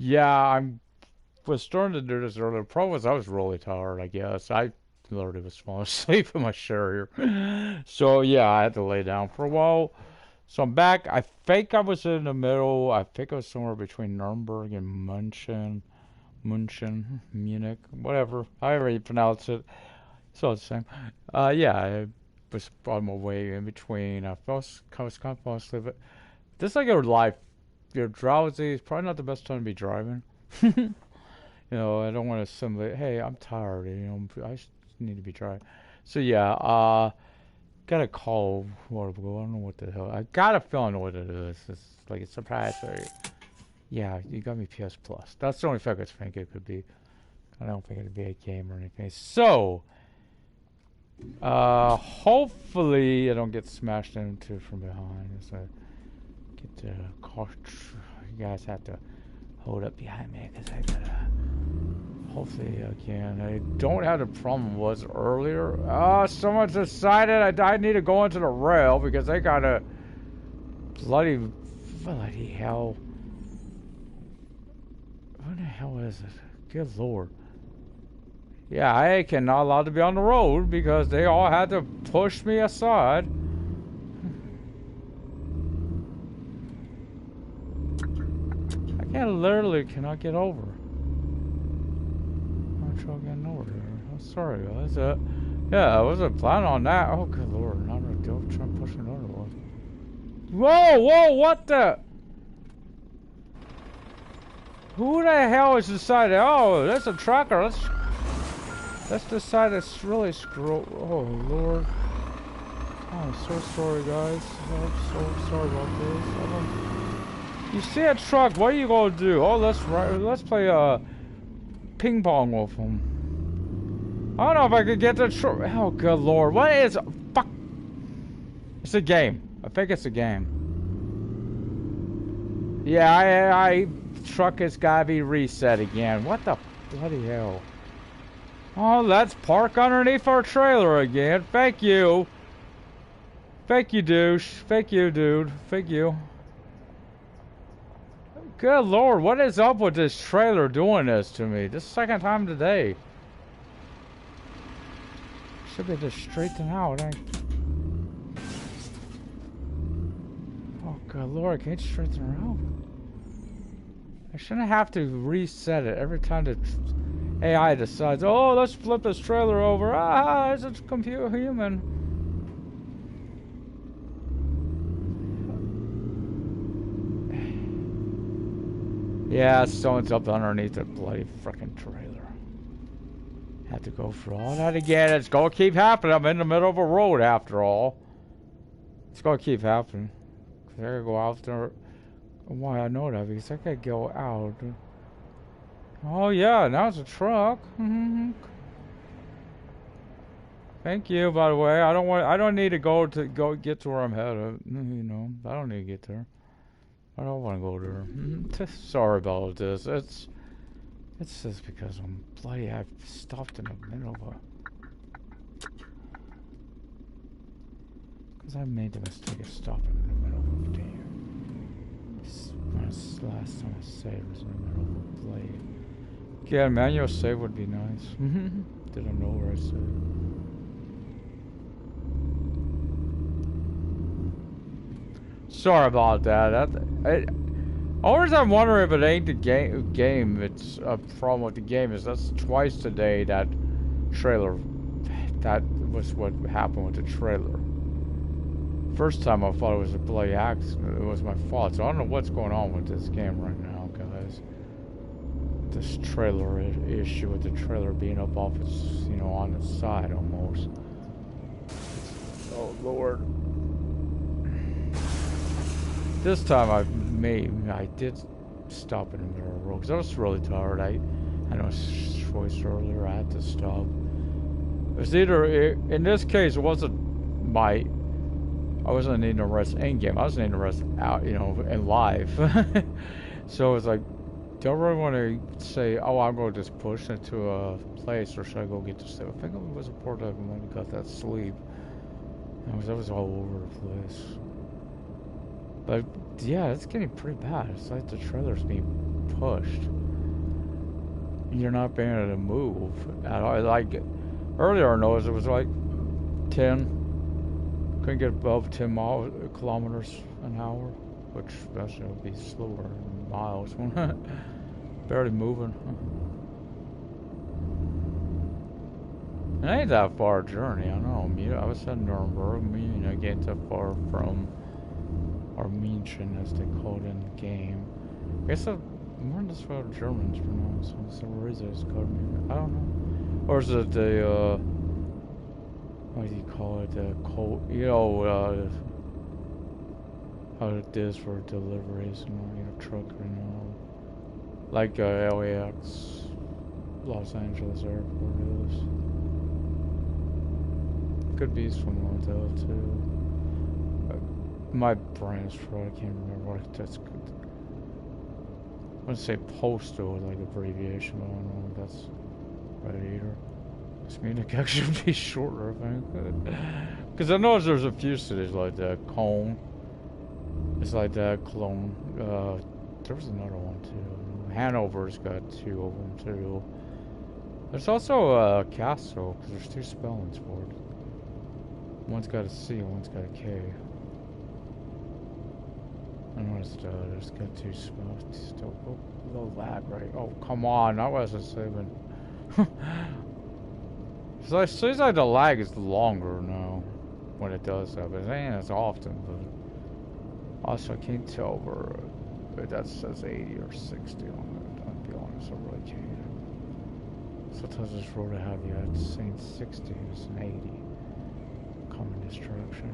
Yeah, I'm was starting to do this earlier. The problem was I was really tired, I guess. I literally was falling asleep in my chair here. So yeah, I had to lay down for a while. So I'm back. I think I was in the middle. I think I was somewhere between Nuremberg and Munchen, Munich, whatever. However you pronounce it. So it's the same. Yeah, I was on my way in between. I was kind of falling asleep. But this is like your life. You're drowsy. It's probably not the best time to be driving. I don't want to simulate. Hey, I'm tired. I just need to be driving. So yeah, got a call. What? I don't know what the hell. I got a feeling what it is. It's like a surprise. Yeah, you got me PS Plus. That's the only thing I could think it could be. I don't think it'd be a game or anything. So, hopefully I don't get smashed into from behind. So get the car. You guys have to hold up behind me because I gotta. Hopefully I can. I don't have the problem was earlier. Someone decided I need to go into the rail because they got a bloody hell. What the hell is it? Good lord. Yeah, I cannot allowed to be on the road because they all had to push me aside. I literally cannot get over. I'm trying getting over there. I'm sorry, guys. Yeah, I wasn't planning on that. Oh, good lord. I'm gonna go try and push another one. Whoa, what the? Who the hell is decided? Oh, that's a tracker. Let's decide to really screw. Oh lord. Oh, I'm so sorry, guys. I'm so sorry about this. You see a truck? What are you gonna do? Oh, let's play ping pong with him. I don't know if I could get the truck. Oh, good lord. What is? Fuck. It's a game. I think it's a game. Yeah, I truck has gotta be reset again. What the bloody hell? Oh, let's park underneath our trailer again. Thank you. Thank you, douche. Thank you, dude. Thank you. Good lord, what is up with this trailer doing this to me? This second time today. Should be just straightened out, Oh, good lord, can't you straighten her out? I shouldn't have to reset it every time the AI decides, oh, let's flip this trailer over. It's a computer human. Yeah, someone's up underneath the bloody frickin' trailer. Have to go through all that again. It's gonna keep happening. I'm in the middle of a road after all. It's gonna keep happening. Cause I gotta go out there. Why I know that? Because I gotta go out. Oh yeah, now it's a truck. Thank you, by the way. I don't need to go get to where I'm headed. I don't need to get there. I don't want to go there. Sorry about this. It's just because I've stopped in the middle of a. Because I made the mistake of stopping in the middle of a game. Last time I saved was in the middle of a play. Yeah, manual save would be nice. Didn't know where I saved. Sorry about that. Always I'm wondering if it ain't the game. It's a problem with the game. Is that's twice today that trailer. That was what happened with the trailer. First time I thought it was a bloody accident. It was my fault. So I don't know what's going on with this game right now, guys. This trailer issue with the trailer being up off its, on its side almost. Oh Lord. This time I did stop in the middle of the road because I was really tired. I know choice earlier. I had to stop. It was in this case it wasn't I wasn't needing to rest in game. I was needing to rest out, in live. So it was like, do I really want to say, oh, I'm going to just push into a place, or should I go get to sleep? I think it was important that when I got that sleep. That was all over the place. But yeah, it's getting pretty bad. It's like the trailer's being pushed. you're not being able to move at all. Like earlier I noticed it was like 10, couldn't get above 10 kilometers an hour, which actually would be slower in miles. Barely moving. It ain't that far a journey, I know. I was at Nuremberg, Munich ain't that far from, or Munchen as they call it in the game. I guess I wonder that's what Germans pronounce it. So where is it? It's called Munich. I don't know. Or is it the, what do you call it? The cold, how it is for deliveries and truck and like LAX, Los Angeles airport is. Could be someone though too. My brain is fried. I can't remember what that's good. I want to say postal, like abbreviation, but I don't know if that's right either. This Munich actually would be shorter, I think. Because I know there's a few cities like that. Cologne. It's like that. Cologne. There was another one too. Hanover's got 2 of them too. There's also Kassel, because there's 2 spellings for it. One's got a C, one's got a K. I noticed there's got 2 spells. Still, a little lag, right? Oh, come on, that wasn't saving. So it seems like the lag is longer now when it does that, but it ain't as often. But also, I can't tell where that says 80 or 60 on it. I'll be honest, I really can't. Sometimes this road I have, it's saying 60 and it's an 80. Common destruction.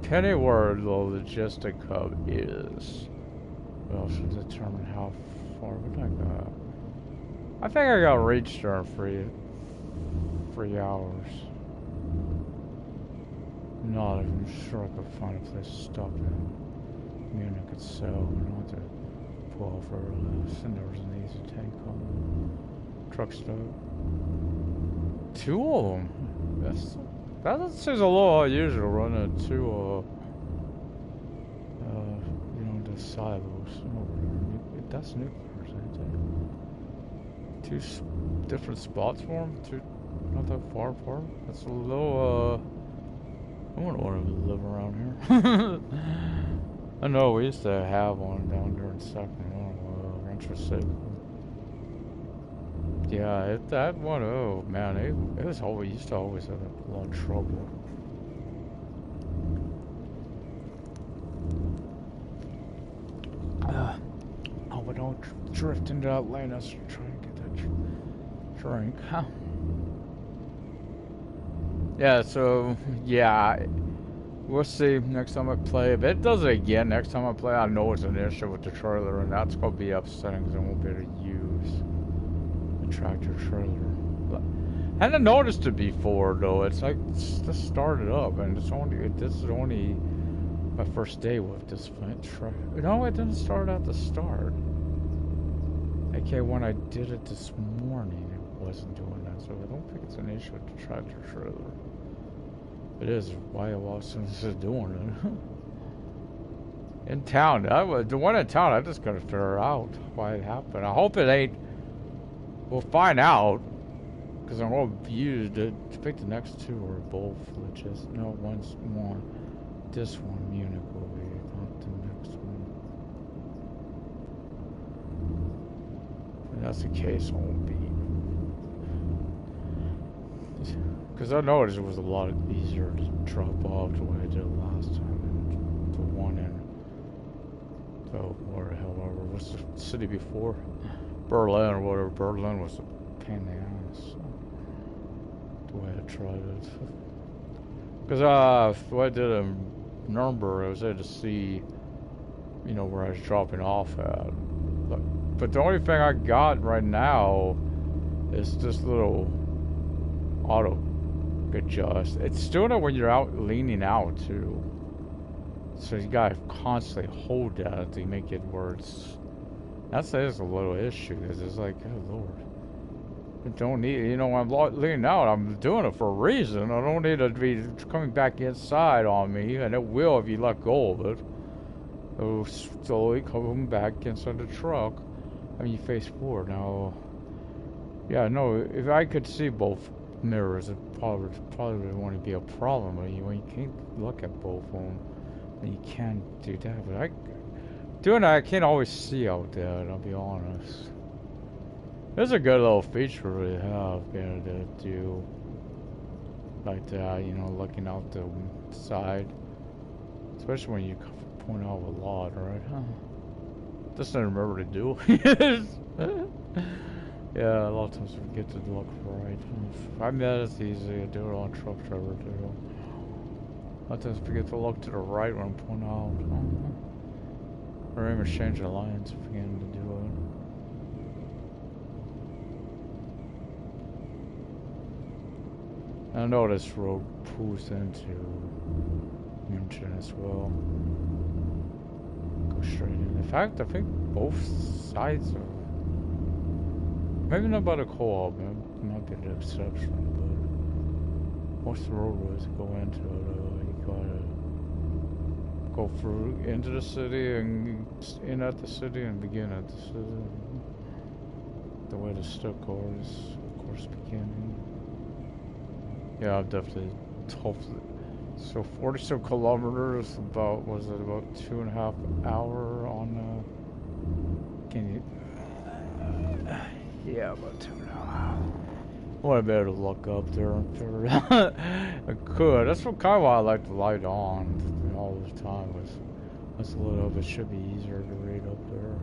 Penny where the logistic hub is. We also determine how far would I go. I think I got reached there in 3 hours. Not even sure I could find a place to stop in Munich itself. I don't have to pull off early. And there was an easy tank on truck stop. 2 of them. That seems a little unusual running 2 the silos over there. That's nuclear, ain't it? 2 different spots for them. 2 not that far apart. That's a little I wouldn't want to live around here. I know we used to have one down there in Sacramento, Rancho Seco. Yeah, that one, oh man, it was always, used to always have a lot of trouble. Oh, but don't drift into that lane. Let's try and get that drink. Huh? Yeah, so, yeah, we'll see next time I play. If it does it again next time I play, I know it's an issue with the trailer, and that's going to be upsetting because I won't be able to use the tractor trailer. I hadn't noticed it before, though. It's like, it's just started up, and this is only my first day with this trailer. No, it didn't start at the start. Okay, when I did it this morning, it wasn't doing that, so I don't think it's an issue with the tractor trailer. It is why since it's doing it. In town, the one in town, I just gotta figure out why it happened. I hope it ain't. We'll find out, because I'm gonna use it. I think the next 2 are both glitches. No, one's one. This one, Munich, will be not the next one. If that's the case, it won't be. Because I noticed it was a lot easier to drop off the way I did it last time. And the one in, where the hell ever, what's the city before? Berlin or whatever. Berlin was a pain in the ass. The way I tried it. Because the way I did it in Nuremberg, I was able to see, where I was dropping off at. But the only thing I got right now is this little auto adjust. It's doing it when you're out leaning out too. So you gotta constantly hold that to make it where it's. That's a little issue because it's like, oh lord, I don't need, you know, I'm leaning out. I'm doing it for a reason. I don't need it to be coming back inside on me, and it will if you let go of it. It'll slowly come back inside the truck. I mean, you face forward now. Yeah, no. If I could see both mirrors, it probably wouldn't be a problem. But when you can't look at both of them, then you can't do that. But doing that, I can't always see out there. I'll be honest. There's a good little feature we have there to do like that, you know, looking out the side, especially when you point out a lot, right? Huh? Just don't remember to do it. Yeah, a lot of times we forget to look right. 5 minutes easy. I do it on truck driver too. A lot of times I forget to look to the right when I'm pointing out. Or even change the lines, forgetting to do it. I know this road pulls into Munchen as well. Go straight in. In fact, I think both sides are. Maybe not by the co-op, might be the exception, but most of the roadways go into it. You gotta go through into the city and in at the city and begin at the city. The way the Stuttgart is, of course, beginning. Yeah, I've definitely hopefully. So 40 kilometers, about, was it about 2.5 hours on can you yeah, about 2.5. I want to be able to look up there and figure it out. I could. That's what kind of why I like the light on all the time. That's a little bit, should be easier to read up there.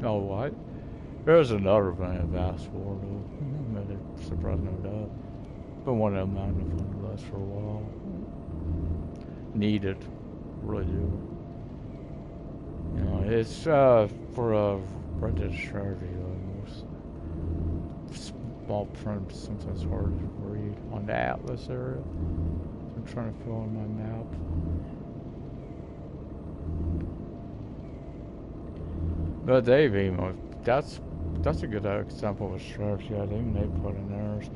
Oh, what? There's another thing I've asked for, though. Maybe surprised me with that. Been wanting a magnifying glass for a while. Need it. Really do. You know, it's for a rented strategy. Most small print sometimes hard to read on the atlas area. So I'm trying to fill in my map. But they've even, that's a good example of a strategy. I think they put in theirs.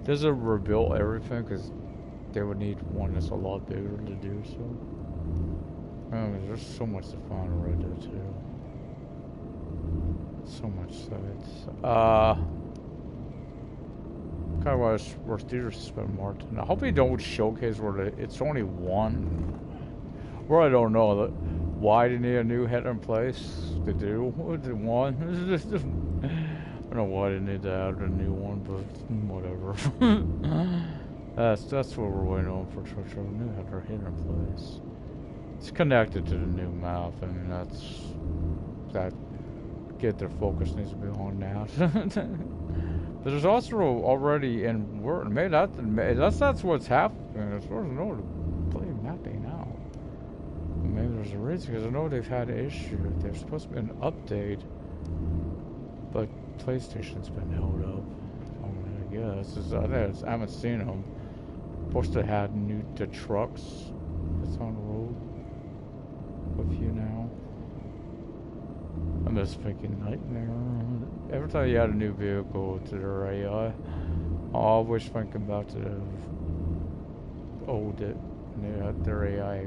Doesn't rebuild everything because they would need one that's a lot bigger to do so. I mean, there's so much to find right there too. So much sites. Kind of where theaters spend more time. I hope they don't showcase where it's only one. Where I don't know why they need a new head in place to do one. I don't know why they need to add a new one, but whatever. That's what we're waiting on for truck driver. New header hidden in place. It's connected to the new map. I mean, that get their focus needs to be on that. But there's also already in Word. Maybe that's what's happening. As far as I know, to play mapping out. Maybe there's a reason because I know they've had an issue. There's supposed to be an update, but PlayStation's been held up. I guess I haven't seen them. Supposed to have the trucks that's on the road. A few now. I'm just thinking nightmare. Every time you add a new vehicle to their AI, I always thinking back to the old their AI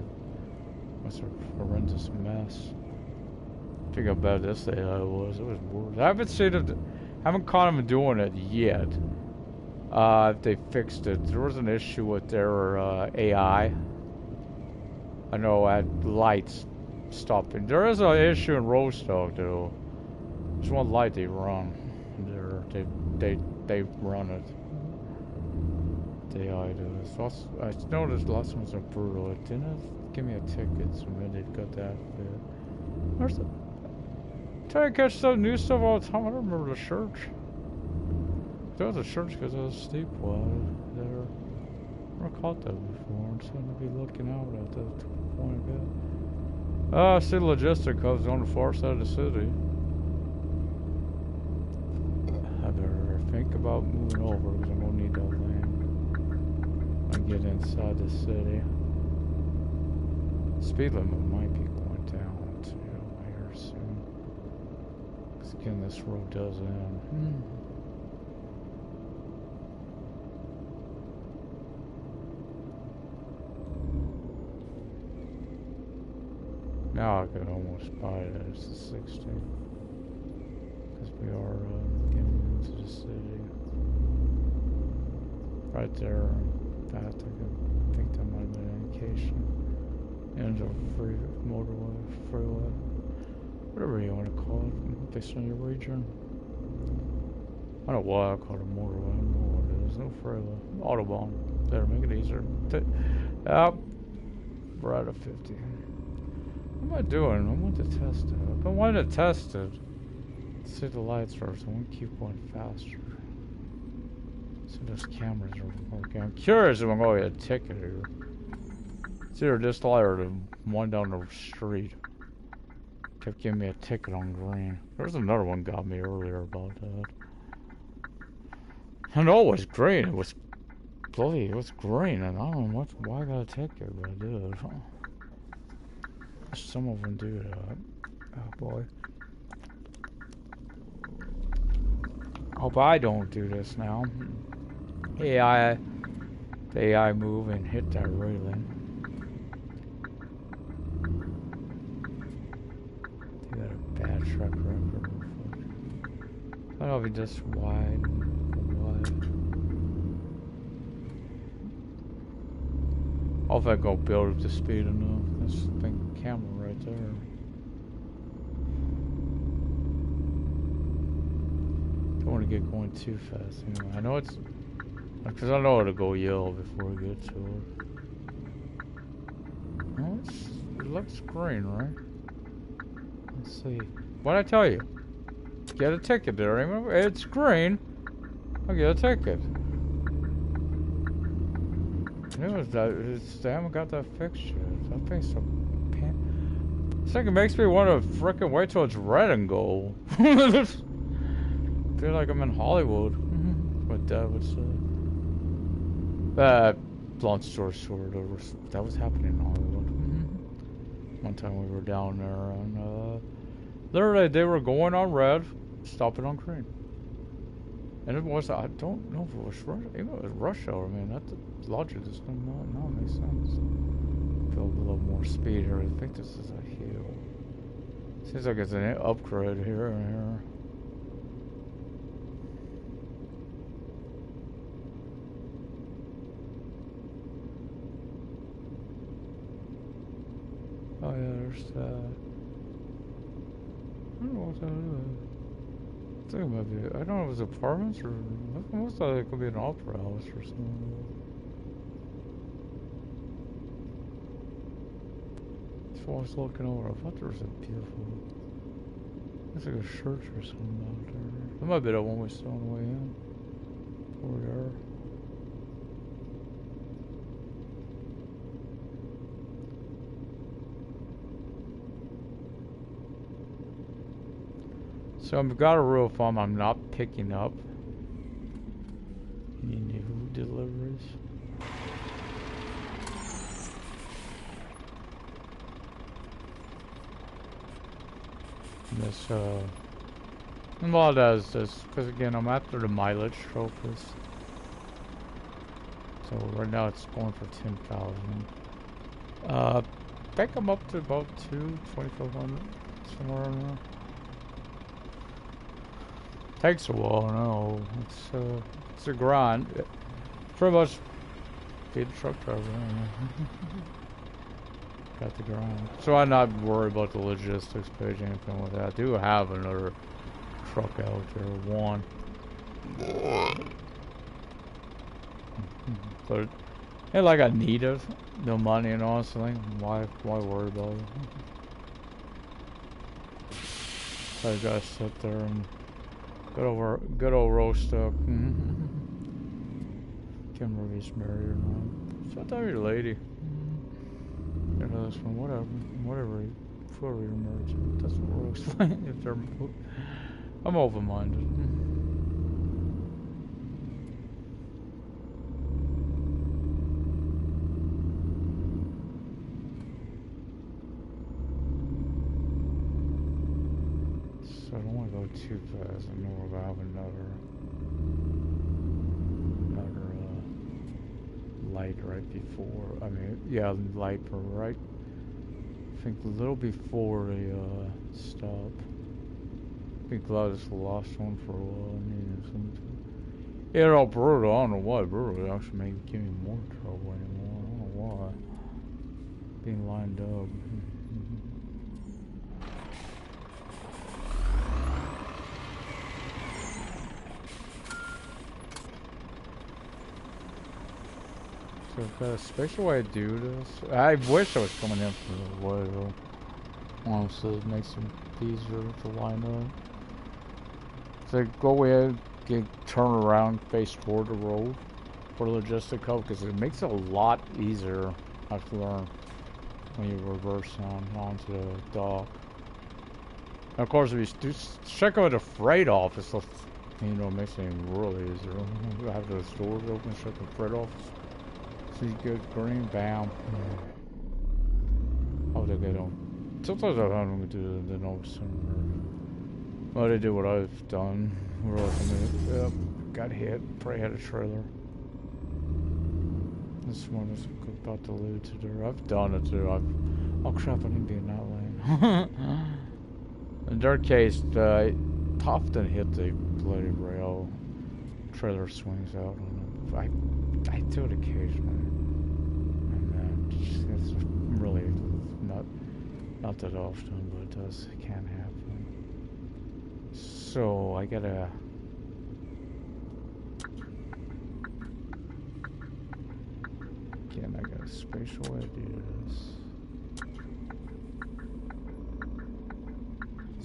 was a horrendous mess. Think how bad this AI was. It was worse. I haven't seen it. Haven't caught them doing it yet. They fixed it. There was an issue with their AI. I know at lights stopping. There is an issue in Rostock though. There's one light they run. They run it. The AI does. I noticed the last one's a brutal. It didn't give me a ticket, so maybe they got that bit. There's try to catch some new stuff all the time. I don't remember the church. There was a church because it was steep wide there. I never caught that before. I'm starting to be looking out at that point a bit. I see logistic hubs on the far side of the city. I better think about moving over because I'm gonna need that land and get inside the city. Speed limit might be going down too here soon. again, this road does end. Now I could almost buy it as a 60. Because we are getting into the city. Right there. I think that might have been an indication. End of free motorway, freeway. Whatever you want to call it, based on your region. I don't know why I call it a motorway. I don't know what it is. No freeway. Autobahn. There, make it easier. Yep. We're at a 50. What am I doing? I want to test it. I've been wanting to test it. See the lights first. I want to keep going faster. See those cameras are working. I'm curious if I'm going to get a ticket here. It's either this light or the one down the street. Kept giving me a ticket on green. There's another one got me earlier about that. I know it was green. It was bloody. It was green, and I don't know why I got a ticket, but I did. Some of them do that. Oh boy. Hope I don't do this now. The AI move and hit that railing. They got a bad track record. I don't know if he just wide and wide. I'll if I go build up the speed enough. This big camera right there. Don't want to get going too fast. Anyway, I know it's because I know how to go yellow before we get to it. Well, it looks green, right? Let's see. What'd I tell you? Get a ticket there. Remember, it's green. I'll get a ticket. It was that. They haven't got that fixed yet. That thing's so. It's like it makes me want to frickin' wait till it's red and go. Feel like I'm in Hollywood. What Dad would say. Long story short, that was happening in Hollywood. One time we were down there, and literally they were going on red, stopping on green. And it was, I don't know if it was rush, even if it was rush hour, man, that logic does not make sense. Build a little more speed here. I think this is a hill. Seems like it's an upgrade here and here. Oh yeah, there's that. I don't know what that is. I think it might be, I don't know if it's apartments or, I almost thought it could be an opera house or something. That's why I was looking over. I thought there was a beautiful, it's like a church or something out there. That might be the one we saw on the way in. Over there. So I've got a rule of thumb, I'm not picking up any new deliveries. This, and while it does this, because again, I'm after the mileage trophies. So right now it's going for 10,000. I think I'm up to about 2,500, somewhere around there. Takes a while, I know. It's a grind. Pretty much be the truck driver. Got the grind. So I'm not worried about the logistics page or anything like that. I do have another truck out there, one. But and like I need it, no money and all, so why worry about it? So I gotta sit there and good old roast up. Can't remember if he's married or not. So I thought you're a lady. You know this one, whoever you're married to. That's what we'll explain if they're. I'm open-minded. So I don't want to go too fast. I know we're gonna have another light right before. I mean, yeah, light right. I think a little before they stop. I think glad it's the last one for a while. Yeah, no, brutal. I don't know why brutal actually maybe give me more trouble anymore. I don't know why. Being lined up. So I've got a special way to do this. I wish I was coming in from the way though. Honestly, it makes it easier to line up. So go ahead, turn around, face toward the road for logistical, because it makes it a lot easier, I've learned, when you reverse onto the dock. And of course, if you check out the freight office, you know, it makes it really easier. You have those doors open, check the freight office. See, good green, bam. Oh, they get on. Sometimes I don't do the no sooner. Well, they do what I've done. We're like a minute. Yep, got hit. Probably had a trailer. This one is about to lead to there. I've done it too. Oh crap! I didn't be in that lane. In their case, Top didn't hit the bloody rail. Trailer swings out on them. I do it occasionally, and it's really not that often, but it can happen. So I gotta. Again, I got a spatial way to do this.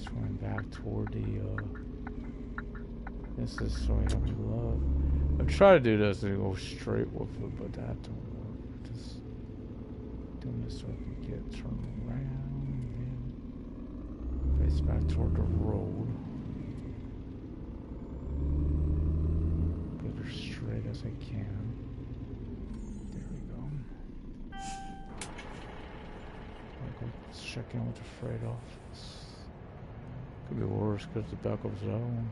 Swing back toward the. This is so I have love. I'm trying to do this and go straight with it, but that don't work. Just doing this so I can get turned around and face back toward the road. Get as straight as I can. There we go. I'll go check in with the freight office. Could be worse because the backup's down.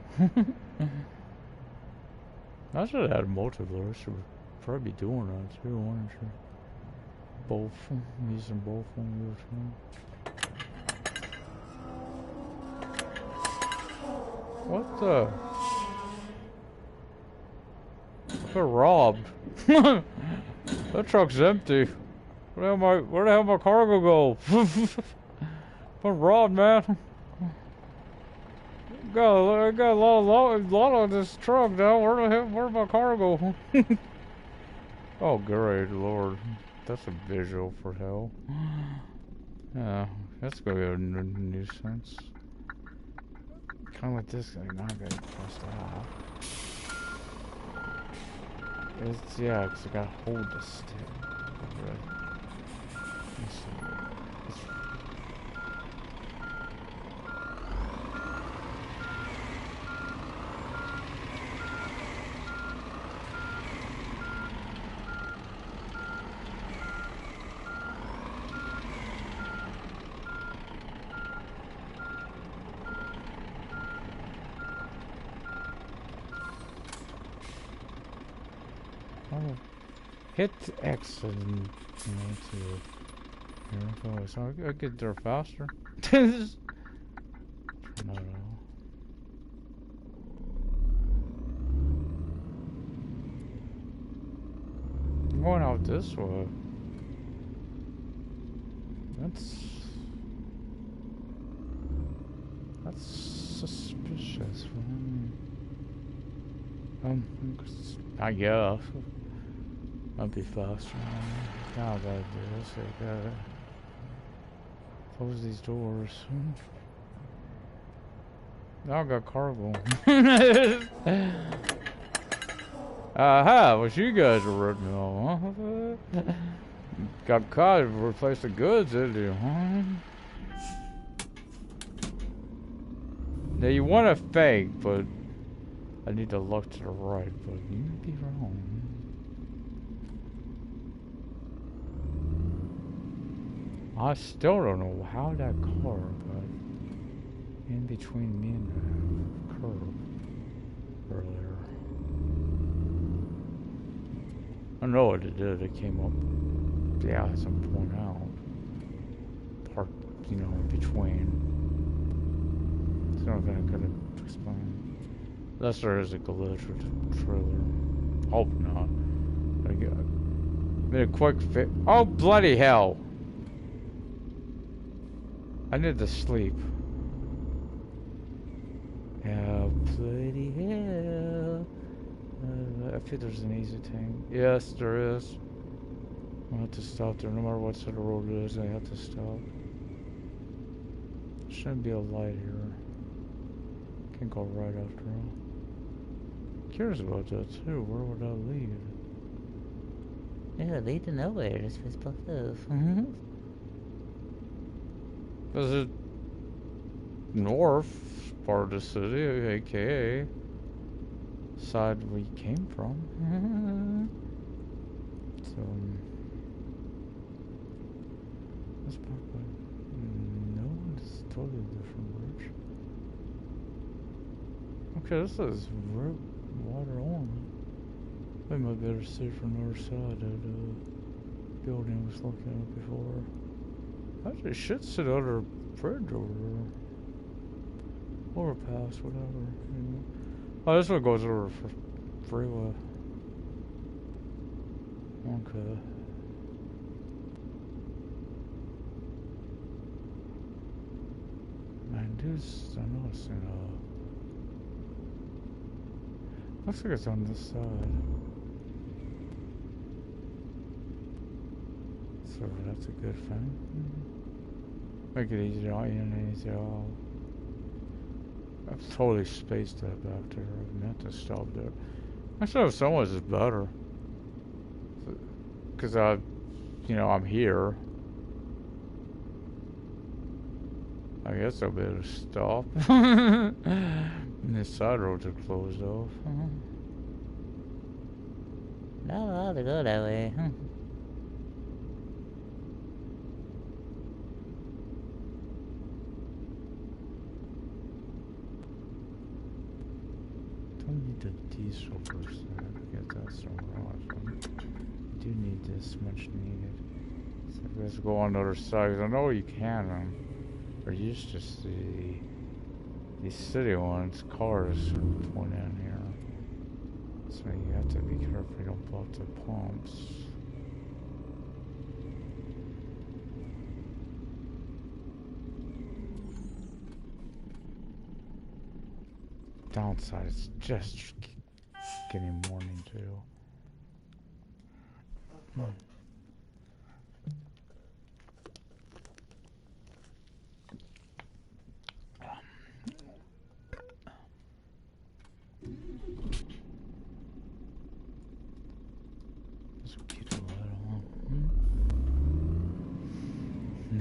I should have had multiple. I should probably be doing that too, aren't you? Both. I'm using both on your phone. What the? I got robbed. That truck's empty. Where the hell my cargo go? I'm robbed, man. I got a lot of this truck now. Where'd my cargo? Oh, great lord. That's a visual for hell. Yeah, that's gonna be a nuisance. Kind of like this guy. Now I gotta press that. It's, yeah, because I gotta hold the stick. Right. Hit X and, you know, to, so I'll get there faster. No. I'm going out this way. That's suspicious. I guess. I'll be faster. Now I gotta do this. I gotta close these doors. Now I got cargo. Aha! What you guys are ripping off, huh? Got caught and replaced the goods, didn't you, huh? Now you want to fake, but I need to look to the right, but you may be wrong. I still don't know how that car got in between me and the curb earlier. I know what it did. It came up, yeah, at some point out. Part, you know, in between. It's not gonna explain. Unless there is a glitch with the trailer. Hope not. I made a quick fit. Oh, bloody hell! I need to sleep. Yeah, bloody hell. I feel there's an easy thing. Yes, there is. I have to stop there. No matter what side of the road it is, I have to stop. Shouldn't be a light here. Can't go right after all. Curious about that too. Where would that lead? Yeah, lead to nowhere. It's just fucked up. Is it north part of the city, aka side we came from? So that's probably no, it's totally different bridge. Okay, this is water on. We might better see from the other side of the building I was looking at before. Actually, should sit under a bridge over there. Overpass, whatever. Oh, this one goes over for freeway. Okay. Man, dude's, I'm noticing, looks like it's on this side. So that's a good thing. Make it easy to in and easy out. I've totally spaced that back there. I meant to stop there. Actually, if someone's is better. Because you know, I'm here. I guess I'll be able to stop. And the side roads are closed off. Not allowed to go that way. Don't need the diesel person. I get that's so wrong. You do need this much needed. So let's go on the other side. 'Cause I know you can. Or used to see these city ones, cars point in here. So you have to be careful you don't blow up the pumps. Downside is just getting morning too.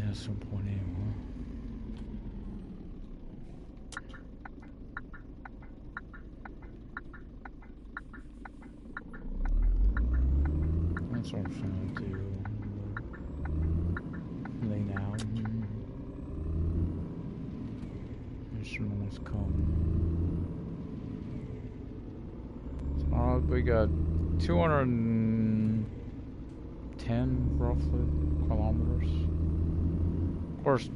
At some point anymore. That's what I'm trying to do. Lay out. Instruments come. So we got 210 roughly kilometers. Of course,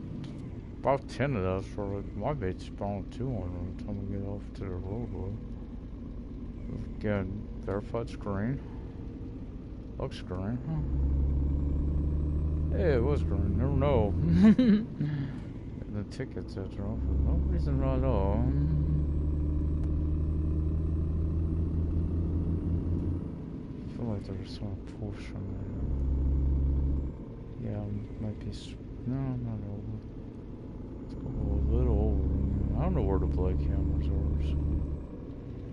about 10 of those for my bait's spawn 200 by the time we get off to the roadway. We've got verified screen. Looks green. Hey, it was green. Never know. The tickets after all for no reason at all. I feel like there's some portion there. Yeah, might be. No, not over. Let's go a little over. I don't know where the blade cameras are, so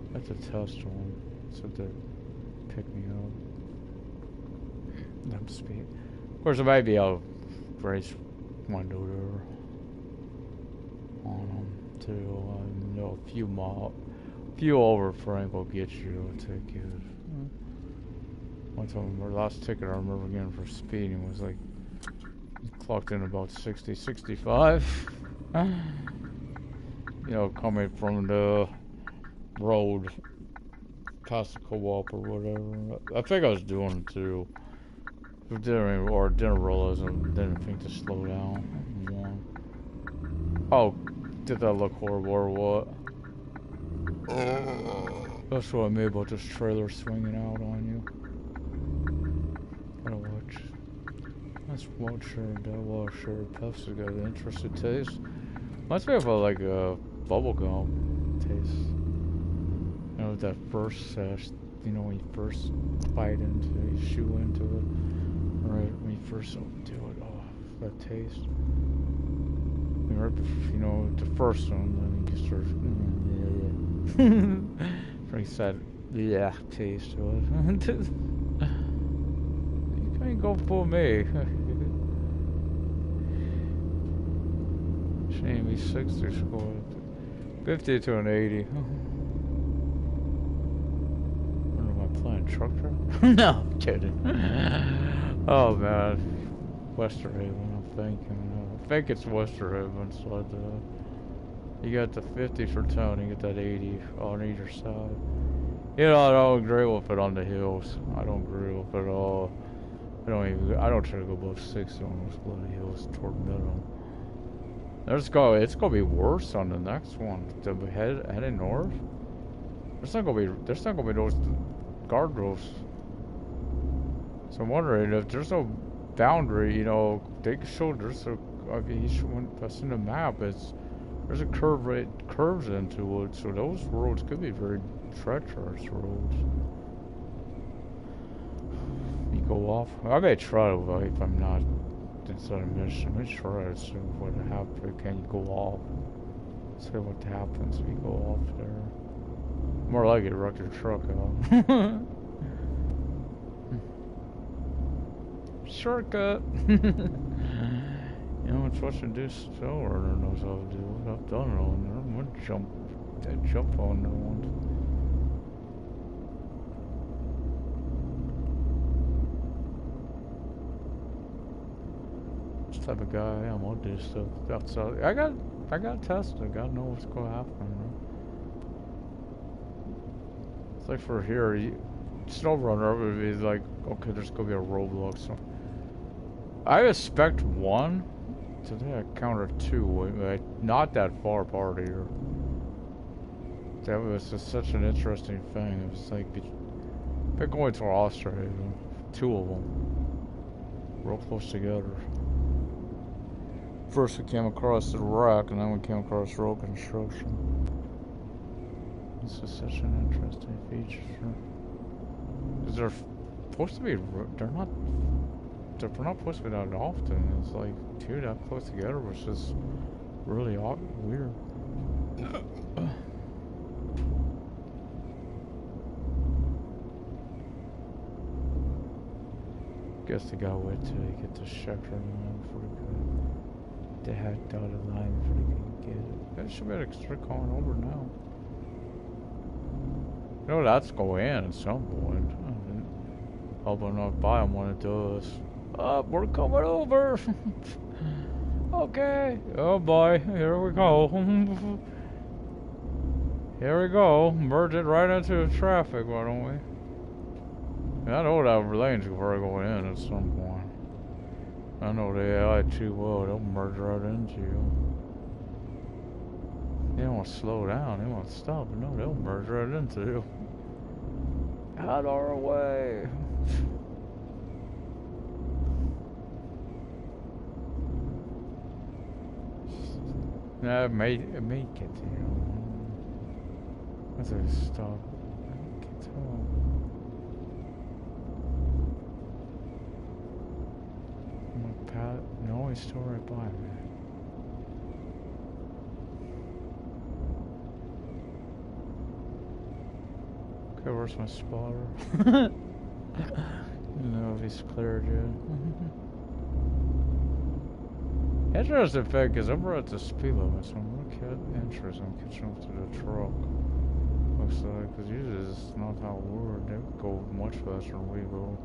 I have to test one. So they pick me up. Them speed. Of course, there might be a race window there on them too. I know a few over Frank will get you a ticket. One time, the last ticket I remember getting for speeding was like clocked in about 60, 65. you know, coming from the road past the co-op or whatever. I think I was doing it too. Didn't realize I didn't think to slow down. Oh, did that look horrible or what? That's what I mean about this trailer swinging out on you. Gotta watch. Let's watch her. Pepsi's got an interesting taste. Reminds me of like a bubblegum taste. You know, that first, you know, when you first bite into it, you chew into it. Right, when you first do it, oh, that taste. Right before, you know, the first one, then you start, brings that, yeah, taste to it. You can't go for me. Shame, 60 score. 50 to an 80. What am I playing, truck driver? No, I'm kidding. Oh man, Westerhaven, I'm thinking. I think it's Westerhaven, so you got the 50 for Tony, you got that 80 on either side. You know, I don't agree with it on the hills. I don't agree with it at all. I don't try to go above 60 on those bloody hills toward the middle. It's gonna be worse on the next one. Heading north. There's not gonna be those guardrails. So I'm wondering if there's no boundary, you know, they can show I mean, he's showing us in the map, there's a curves into it, so those roads could be very treacherous roads. You go off, I may try to, if I'm not inside a mission, let me try to see what happens, can you go off? See what happens if you go off there. More like it, wreck your truck out. Shortcut. You know, it's what you do still runner knows how to do it. I've done it on there. I'm gonna jump on that one. This type of guy I am, I'll do stuff outside. I got tested. I gotta know what's gonna happen. Right? It's like for here, SnowRunner would be like, okay, there's gonna be a roadblock. So I expect one. Today I counted 2, not that far apart here. That was just such an interesting thing. It was like they're going to Austria, 2 of them, real close together. First we came across the wreck, and then we came across road construction. This is such an interesting feature. Because they're supposed to be, they're not supposed to be that often. It's like 2 that close together, which is really weird. Guess they gotta wait till they get the checker line before they could. They had dotted line before they could get it. That should be an extra calling over now. You know, that's going in at some point. Hope I'm not by them when it does. Oh, we're coming over. Okay. Oh boy, here we go. Here we go. Merge it right into the traffic, why don't we? I know that lane's where I go in at some point. I know the AI too well. They'll merge right into you. They don't want to slow down. They want to stop. But no, they'll merge right into you. Out our way. No, make it, you know. That's a stop. I can tell. No, he's still right by me. Okay, where's my spotter? No, if he's cleared yet. Interesting fact, because I'm at the speed limit, so I'm interested in catching up to the truck. Looks like, because usually it's not how we're. They go much faster than we go.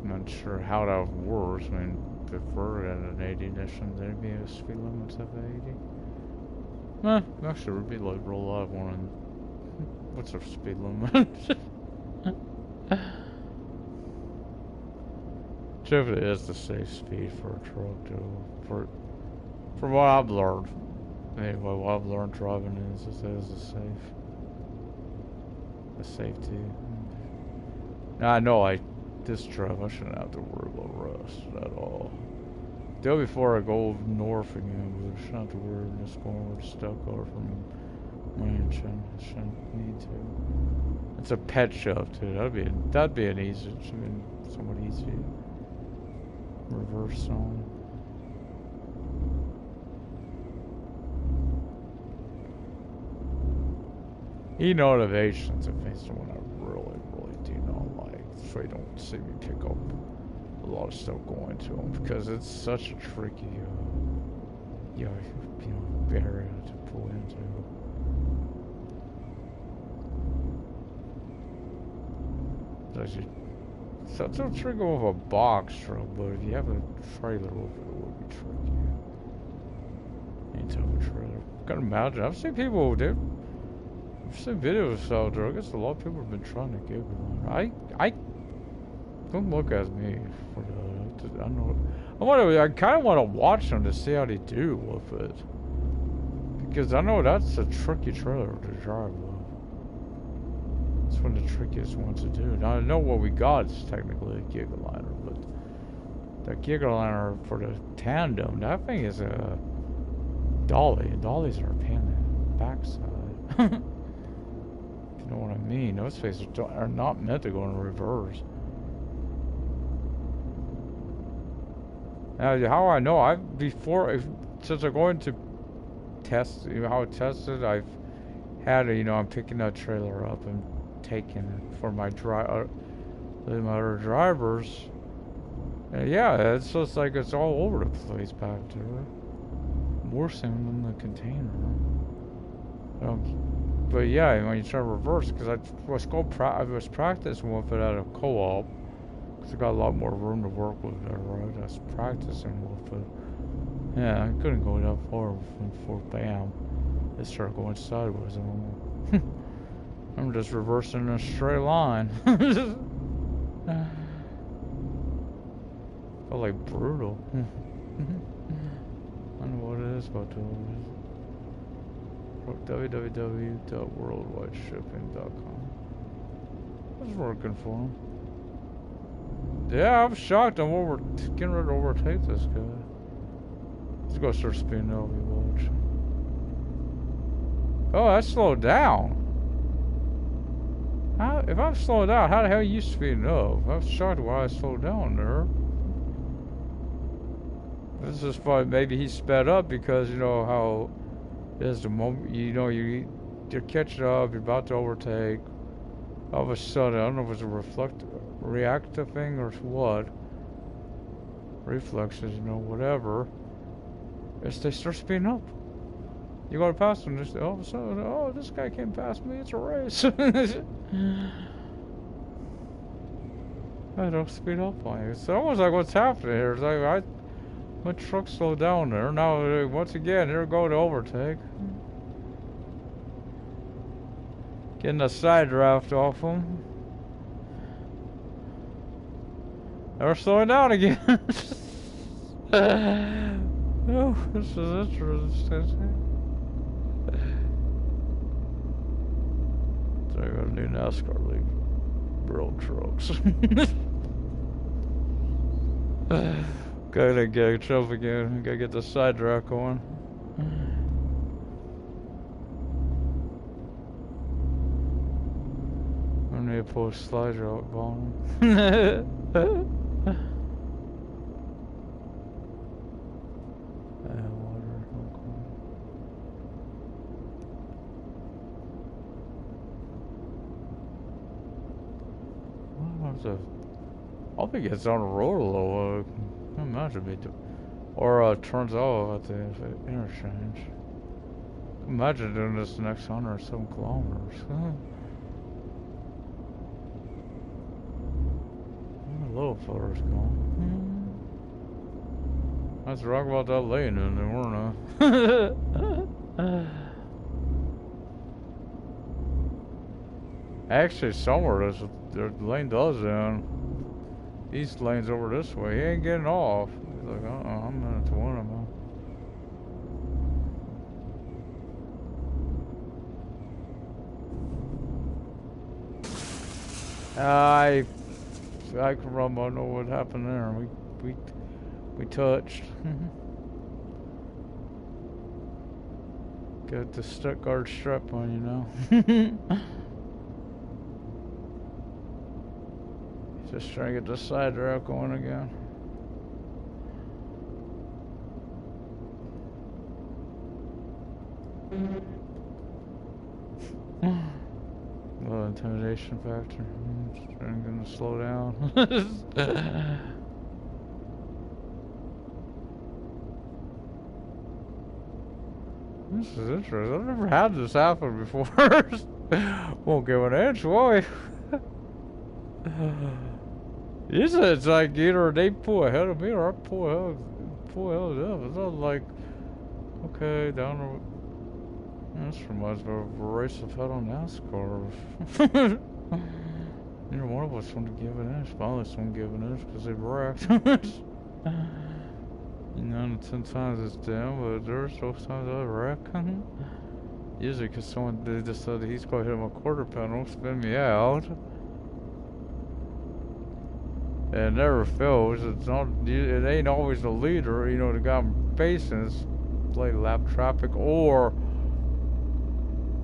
I'm not sure how that works. I mean, if we're at an 80, there shouldn't there be a speed limit of 80? Actually, it would be like real live one. What's our speed limit? Typically, it is the safe speed for a truck, too. From what I've learned. Anyway, what I've learned driving is the safety. Now, I know this truck, I shouldn't have to worry about rust at all. Till before I go north again, but I shouldn't have to worry about just going over to Stuttgart from Munchen. I shouldn't need to. It's a pet shop too. That'd be an easy, I mean, somewhat easy reverse zone. E-notifications, if it's the one I really, really do not like, so you don't see me pick up a lot of stuff going to them, because it's such a tricky, area to pull into. So it's a tricky with a box truck, but if you have a trailer over it would be tricky. Any type of trailer. I can imagine. I've seen videos out there. I guess a lot of people have been trying to get one. I don't look at me for that. I know. I kind of want to watch them to see how they do with it, because I know that's a tricky trailer to drive with. It's one of the trickiest ones to do. Now I know what we got is technically a Gigaliner, but the Gigaliner for the tandem, that thing is a dolly. Dollies are a pain in the backside. You know what I mean? Those things are not meant to go in reverse. Now, how I know, since I'm going to test, how I tested, I've had I'm picking that trailer up and taking it for my other drivers. Yeah, it's just like it's all over the place back there. Worse than the container. But yeah, when you try to reverse, because I was practicing with it at a co-op, because I got a lot more room to work with there, right? I was practicing with it. Yeah, I couldn't go that far before bam, it started going sideways. I'm just reversing in a straight line. Felt like brutal. I don't know what it is about www.worldwideshipping.com. It's working for him. Yeah, I'm shocked. I'm getting ready to overtake this guy. He's gonna start spinning over. You watch. Oh, that slowed down. If I'm slowing down, how the hell are you speeding up? I was shocked why I slowed down there. This is probably maybe he sped up because you know how it is the moment you're catching up, you're about to overtake. All of a sudden, I don't know if it's a reactive thing or what. Reflexes, whatever. They start speeding up. You go to pass them, just all of a sudden, oh, this guy came past me. It's a race. I don't speed up on you. It's almost like what's happening here. It's like my truck slowed down there. Now, once again, here we go to overtake. Getting a side draft off them. They're slowing down again. Oh, this is interesting. So I got a new NASCAR league. Road trucks. Gotta get a jump again. Gotta get the side draft going. I need to pull a slider out bottom. Water. I hope it gets on the road a little. I imagine it or turns off at the interchange. Imagine doing this the next 100 or some kilometers. A little photos go. I was wrong about that lane in there, weren't I? Actually, somewhere the lane does end. East lane's over this way. He ain't getting off. He's like, I'm in it to win him. I can run. I know what happened there. We touched. Got the Stuttgart strap on, you know. Just trying to get the side rail going again. A little intimidation factor. I'm gonna slow down. This is interesting. I've never had this happen before. Won't give an inch, boy. It's like either they pull ahead of me or I pull ahead of them. It's not like, okay, down the... This reminds me of a race I've had on NASCAR. Neither one of us wanted to give an inch. Finally, someone gave an inch because they wrecked. 9 to 10 times it's down, but there's those times I wreck. Usually because they decided he's going to hit my quarter panel, spin me out. And it never fails. It's not. It ain't always the leader. You know, the guy I'm facing is play lap traffic, or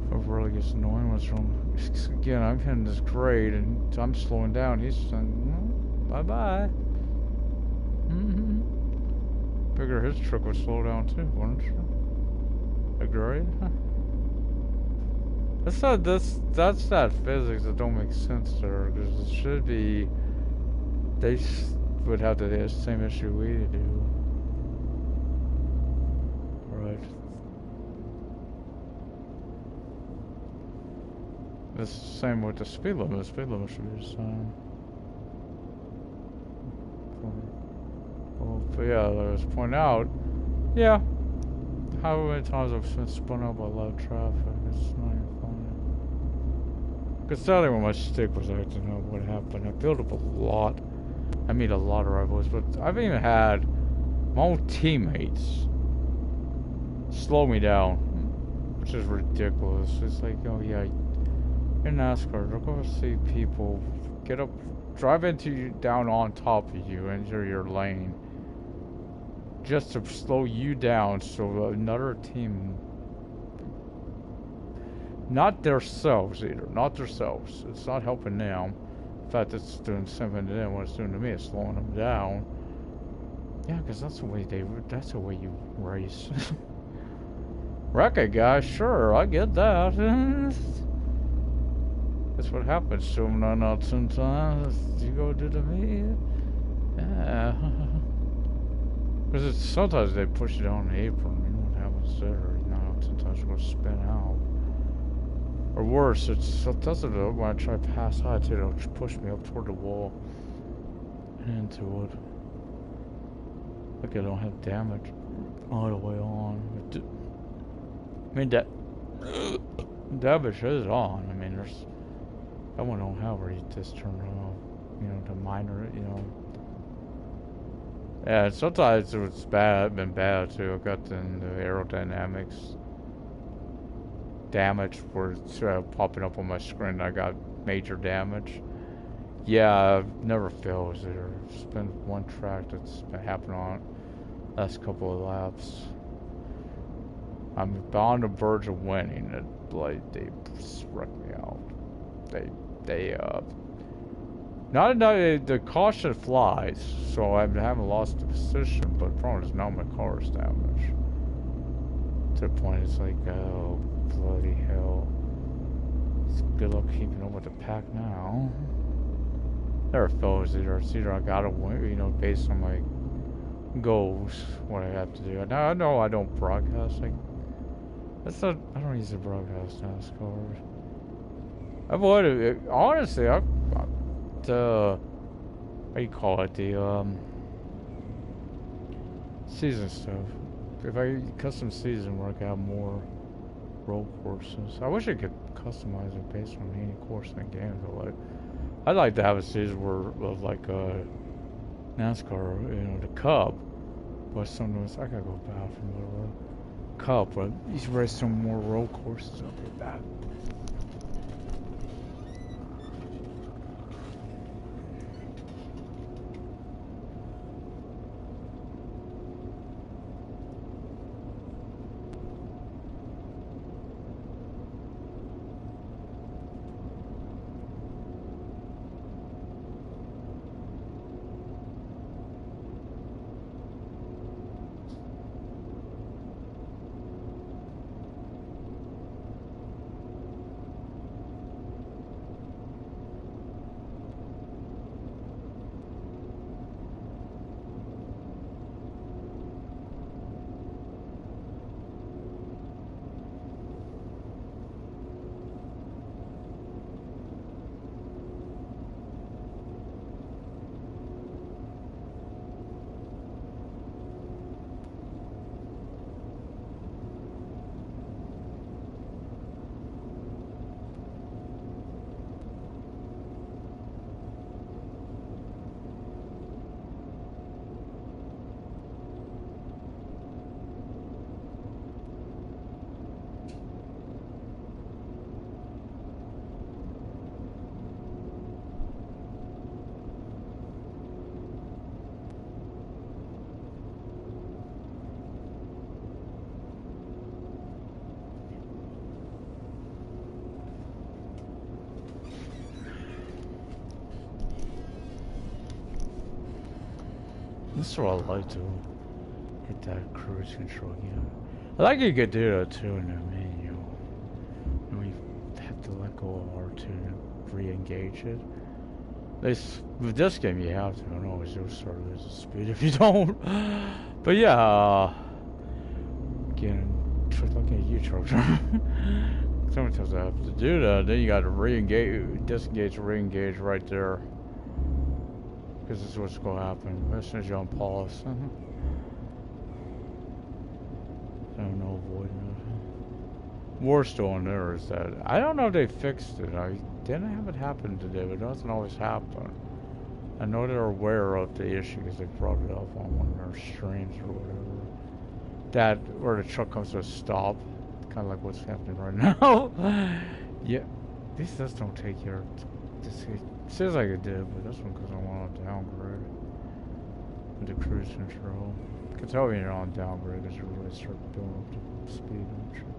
what really gets annoying was again, I'm hitting this grade and I'm slowing down. He's saying, bye bye. Figure his truck would slow down too, wouldn't you? Agree? That's that physics that don't make sense there, because it should be. They would have the same issue we do. Right. It's the same with the speed limit. The speed limit should be the same. Well, but yeah, I was pointing out, yeah, how many times I've been spun out by loud traffic, it's not even funny. Because starting when my stick was acting up, what happened, I built up a lot. I mean a lot of rivals, but I've even had my own teammates slow me down, which is ridiculous. It's like, oh yeah, in NASCAR, you're going to see people get up, drive into you, down on top of you, enter your lane, just to slow you down so another team, not themselves either, not themselves, it's not helping them. In fact, it's doing something to them. What it's doing to me is slowing them down. Yeah, because that's the way that's the way you race. Wreck it, guys. Sure, I get that. That's what happens to them 9 out of 10 times. You go do to me. Yeah. Because sometimes they push you down the apron. You know what happens there? 9 out of 10 times you're going to spin out. Or worse, it doesn't know when I try to pass high too, it'll just push me up toward the wall and into it. Like I don't have damage all the way on. I mean, that damage is on. I mean, there's that one don't have where you just turn it off, you know, to minor it, you know. Yeah, sometimes it's been bad too. I've got the aerodynamics damage where it's popping up on my screen. I got major damage. Yeah, I've never failed there. It's been one track that's been happening on last couple of laps. I'm on the verge of winning. They wrecked me out. Not the caution flies, so I haven't lost the position. But the problem is now my car is damaged. To the point it's like, oh bloody hell! It's good luck keeping up with the pack now. There are fellas either. It's either I gotta win, you know, based on my goals, what I have to do. Now I know I don't broadcast. Like, that's not. I don't use to broadcast NASCAR. I would honestly. what do you call it, the season stuff. If I custom season where I could have more road courses. I wish I could customize it based on any course in the game. But like, I'd like to have a season where of like NASCAR, you know, the Cup. But sometimes I gotta go bathroom, whatever. Cup, but you should race some more road courses. I'll be back. This is what I like to hit that cruise control again. I like you could do that too in the menu. And we have to let go of R2 to re-engage it. With this game you have to, and always you'll start losing speed if you don't. But yeah, again, just looking at you, truck driver. Sometimes I have to do that. Then you got to re-engage, disengage, re-engage right there. Because this is what's going to happen as soon as you're on pause. So no avoiding it. Worst on there is that I don't know if they fixed it. I didn't have it happen today, but it doesn't always happen. I know they're aware of the issue because they brought it up on one of their streams or whatever. That where the truck comes to a stop, kind of like what's happening right now. Yeah, these just don't take care of this. Seems like it did, but this one because I want to downgrade with the cruise control. You can tell when you're on downgrade because you really start building up the speed on the truck.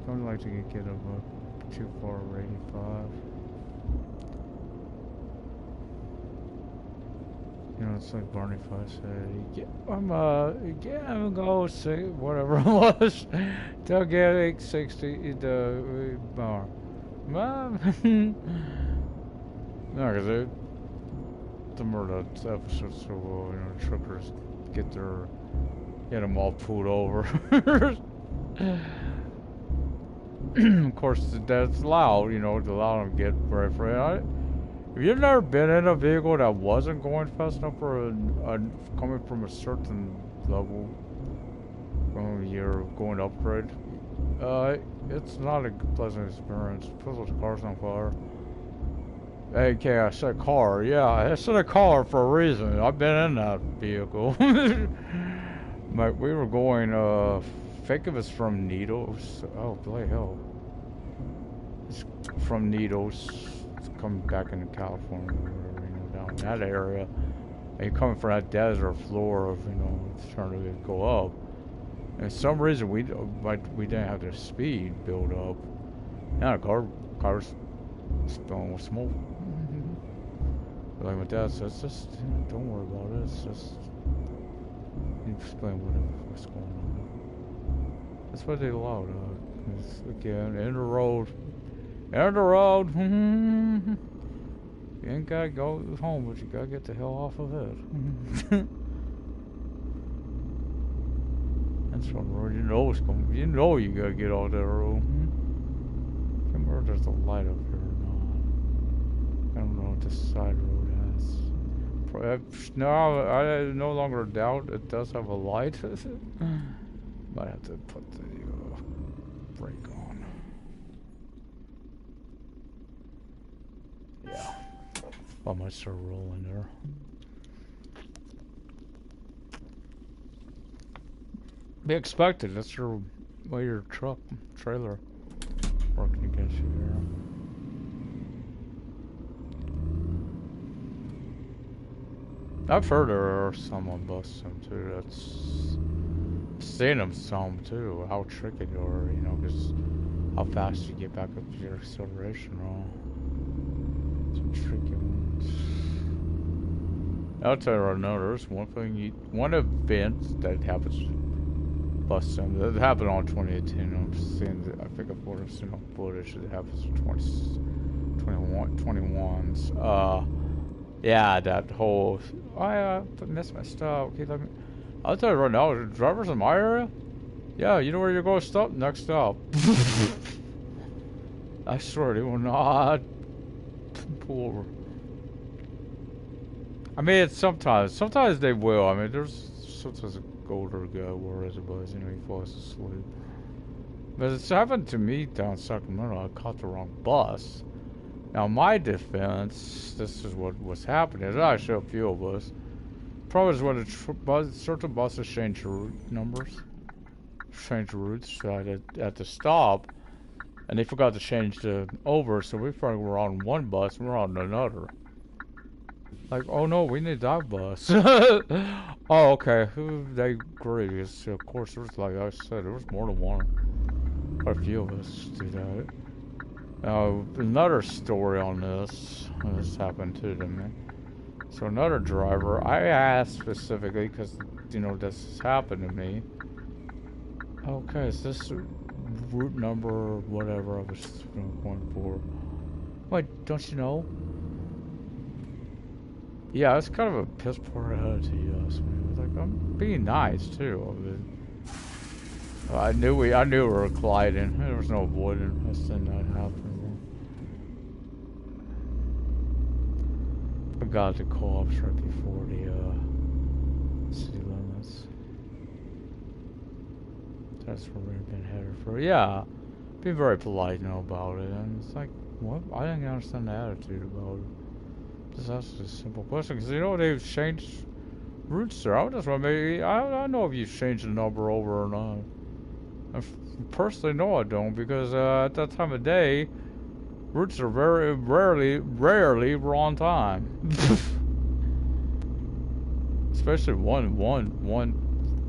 Don't like to get above too far over 85. You know, it's like Barney Fife said, I'm gonna go say whatever it was. They'll get 60 the bar. No, because the murder episode so well, you know, truckers get them all pulled over. Of course, that's loud, you know, to allow them to get very free. If you've never been in a vehicle that wasn't going fast enough for coming from a certain level, from your going upgrade, it's not a pleasant experience. Puts the cars on fire. Okay, I said car. Yeah, I said a car for a reason. I've been in that vehicle. We were going, think of us from Needles. Oh, bloody hell. It's from Needles, coming back into California, or whatever, you know, down in that area. And you're coming from that desert floor of, you know, it's trying to go up. And for some reason, we didn't have the speed build up. Now the car's spilling with smoke. Like my dad says, just don't worry about it. It's just explain what's going on. That's what they allowed. Again, end the road. End the road. You ain't gotta go home, but you gotta get the hell off of it. That's one road you know it's coming. You know you gotta get off that road. Can't remember if there's a light up here or not. I don't know what this side road has. No, I no longer doubt it does have a light. Might have to put the brake on. Yeah. I might start rolling there. Be expected. That's your way your truck trailer working against you there. I've heard there are some on bus them too. That's seen them some too. How tricky they are, you know, because how fast you get back up to your acceleration roll. Some tricky ones. I'll tell you right now. There's one event that happens. Bus sim that happened on 2018. I'm seeing. I think I've seen on footage that happens in 21s. Yeah, that whole. I missed my stop. Okay, let me. I'll tell you right now, drivers in my area. Yeah, you know where you're going to stop? Next stop. I swear they will not pull over. I mean, it's sometimes they will. I mean, there's sometimes a older guy, wherever it was, you know, he falls asleep. But it's happened to me down Sacramento. I caught the wrong bus. Now, my defense, this is what was happening. There's actually a few of us. Probably is when certain buses change route numbers, change routes at the stop, and they forgot to change the over, so we probably were on one bus and we're on another. Like, oh no, we need that bus. Oh, okay. They agree. Because, of course, there was, like I said, there was more than one. Quite a few of us do that. Another story on this. This happened too to me. So another driver, I asked specifically because, you know, this has happened to me. Okay, is this route number or whatever I was going for? Wait, don't you know? Yeah, it's kind of a piss poor attitude, you ask me. Like, I'm being nice too. I knew we were colliding. There was no avoiding. This did not happen. I got the co-ops right before the city limits. That's where we've been headed for. Yeah, be very polite, you know, about it. And it's like, what? I didn't understand the attitude about it. Just ask a simple question, because you know they've changed routes there. I just want maybe I don't know if you've changed the number over or not. Personally, no, I don't, because at that time of day, routes are very rarely on time. Especially one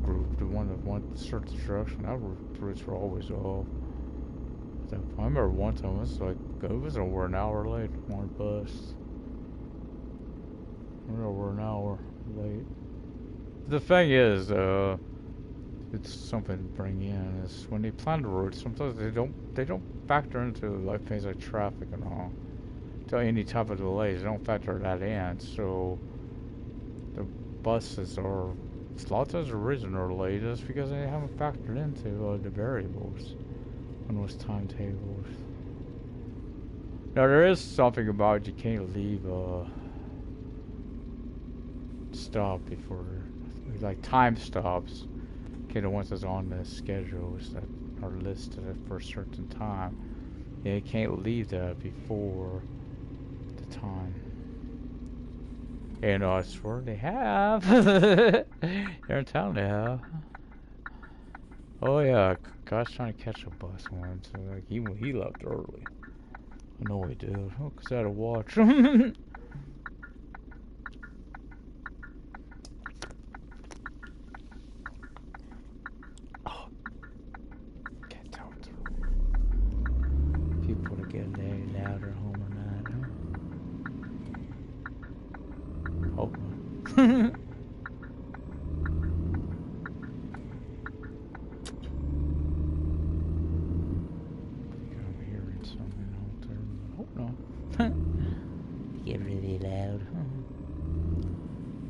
group, the one that went certain direction. Our routes were always off. I remember one time it was over an hour late on our bus. We're over an hour late. The thing is, it's something to bring in is when they plan the routes, sometimes they don't factor into like things like traffic and all. To any type of delays, they don't factor that in. So the buses are a lot of times the reason they're late is because they haven't factored into the variables on those timetables. Now there is something about you can't leave stop before, like time stops. Okay, the ones that's on the schedules that are listed for a certain time. Yeah, you can't leave that before the time. And I swear they have. Here in town they have. Oh yeah, guy's trying to catch a bus once. So like he left early. I know he did. Oh, 'cause I had to watch. People to get louder home or not, huh? Hope not. I'm hearing something out there, but hope not. Get really loud.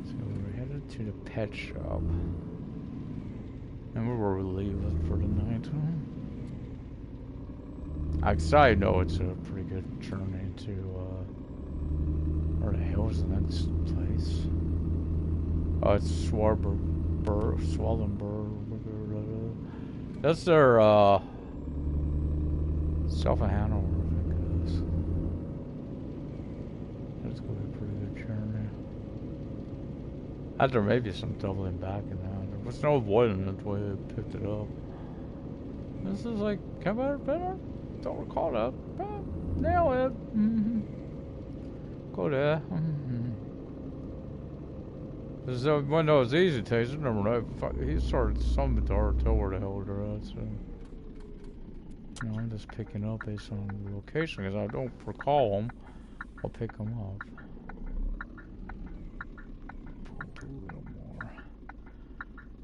So we're headed to the pet shop. And we're leaving for the night, huh? I know it's a pretty good journey to, where the hell is the next place? Oh, it's Swellenberg. That's their, South of Hanover, I guess. That's gonna be a pretty good journey. There may be some doubling back in that. There was no avoiding it the way they picked it up. This is like, come better? Don't recall that. Nail it. Go there. This is one of those easy takes. Remember that he started some guitar to where the hell they're at. So, you know, I'm just picking up based on the location because I don't recall them. I'll pick them up. A little more.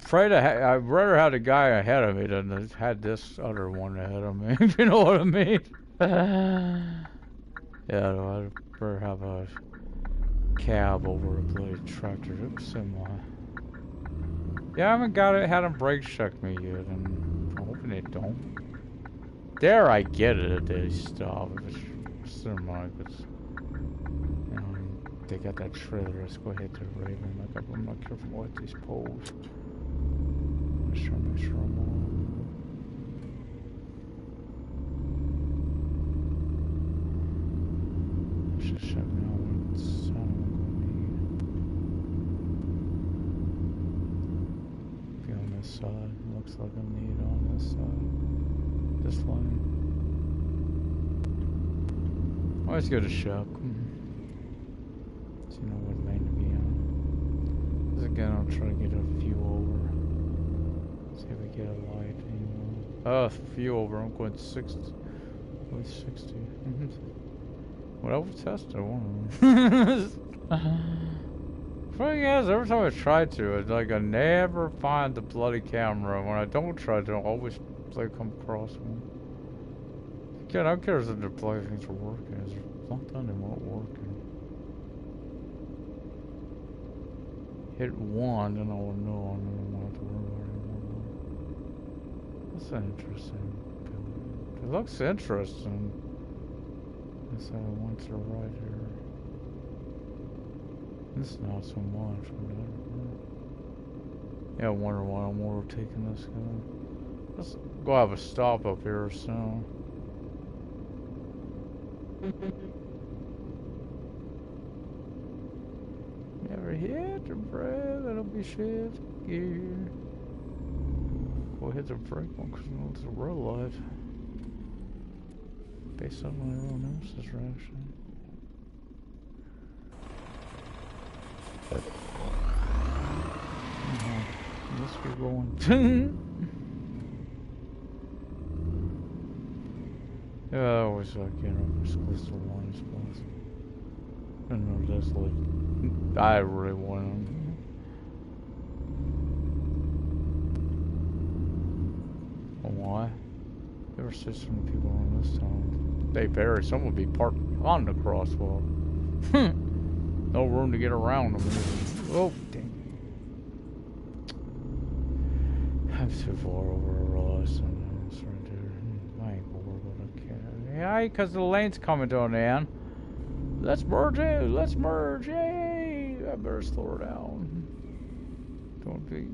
Afraid I'd rather have the guy ahead of me than had this other one ahead of me. If you know what I mean? Yeah, I'd rather have a cab over a bloody tractor. Oops, semi. Yeah, I haven't had them brake check me yet, and I'm hoping they don't. There, I get it if they stop. If it's semi, but they got that trailer. Let's go ahead to Raven. I'm not careful with these poles. Make sure I'm on. Just checking out what sound I'm gonna need. Be on this side. Looks like I need on this side. This line. Always go to check. So you know what lane to be on. Because again, I'll try to get a few over. See if we get a light. A few over. I'm going 60. Going 60. What else tested one of them? Funny is, every time I try to, it's like I never find the bloody camera. When I don't try to, I always come across one. Again, I don't care if the bloody things are working. It's not done, they weren't working. Hit one, then I will know, and then I won't have to worry about it anymore. That's an interesting building. It looks interesting. So once they're right here. This is not so much. Yeah, I wonder why I'm overtaking this guy. Let's go have a stop up here soon. Never hit the brake, that'll be shit. Gear. Go hit the brake one because it's a real life. Based on my own else's reaction. Let's get going. Yeah, I always like getting as close to one as possible. I know that's like I really want them. Why? There see so many people on this town. They vary. Some will be parked on the crosswalk. No room to get around them. Oh, dang. I'm too far over a realize something else right there. I ain't bored, but I can't. Yeah, because the lane's coming to an end. Let's merge in. Let's merge. Yay! I better slow her down. Don't be.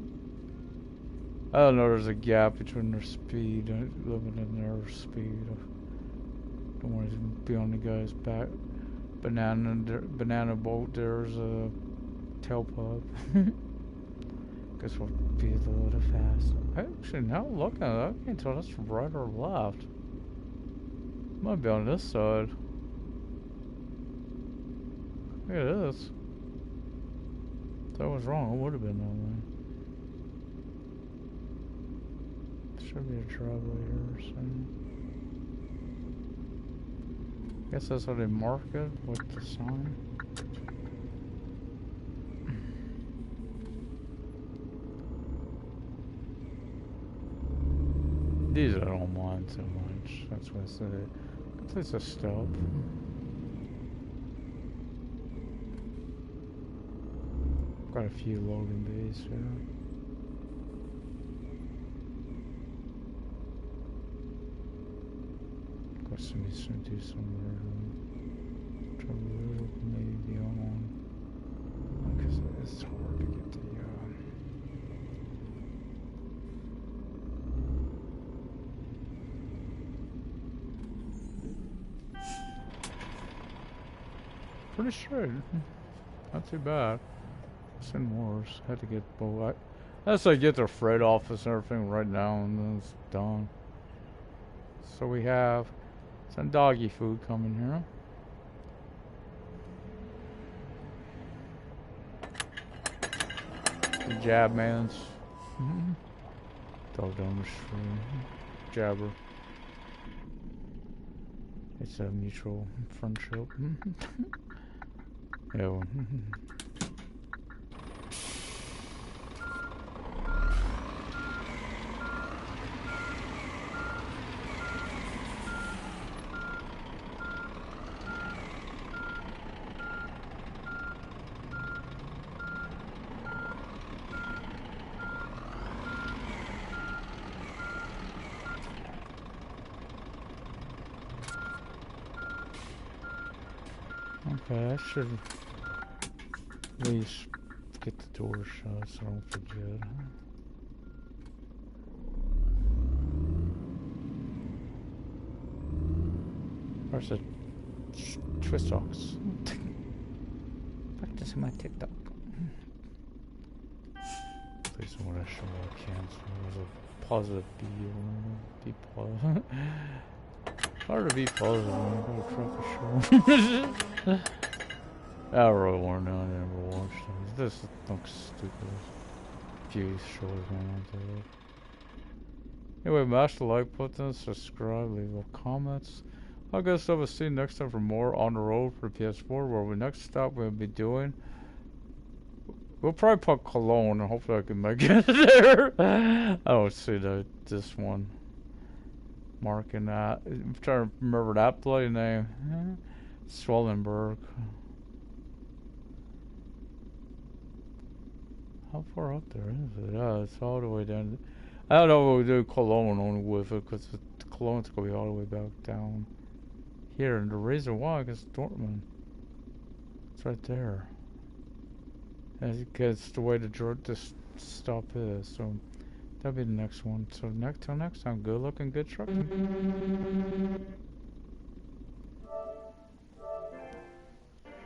I don't know, there's a gap between their speed, living in their speed. Don't want to be on the guy's back. Banana boat, there's a tailpipe. Guess we'll be a little fast. Actually, now looking at it, I can't tell that's right or left. Might be on this side. Look at this. If that was wrong, it would have been that way. Should be a driveway here soon. Guess that's how they mark it with the sign. These I don't mind so much. That's what I said. Good place to stop. Got a few loading bays here. Somebody's gonna do some trouble maybe be on one because it's hard to get the Pretty straight. Not too bad. Seen worse. Had to get both. Unless I get the freight office and everything right now, and then it's done. So we have some doggy food coming here. The jab man's. Dog down the street. Jabber. It's a mutual friendship. Yeah. Well. Okay, I should at least get the door shut so I don't forget. Where's the twist locks? Practicing my TikTok. Please don't want to show I cancel. There's a positive B or be positive. Hard to be positive when I go to a show. I really want to know. I never watched it. This looks stupid. Few shows man on there. Anyway, mash the like button, subscribe, leave a comments. I guess I will see you next time for more on the road for PS4. Where we next stop we'll be doing. We'll probably put Cologne and hopefully I can make it there. I don't see this one. Marking that. I'm trying to remember that bloody name. Swellenberg. How far up there is it? Yeah, it's all the way down. I don't know what we do Cologne on with it because Cologne's going to be all the way back down here. And the reason why is Dortmund. It's right there. Because the way this stop is. So that'll be the next one. So till next time, good looking, good trucking.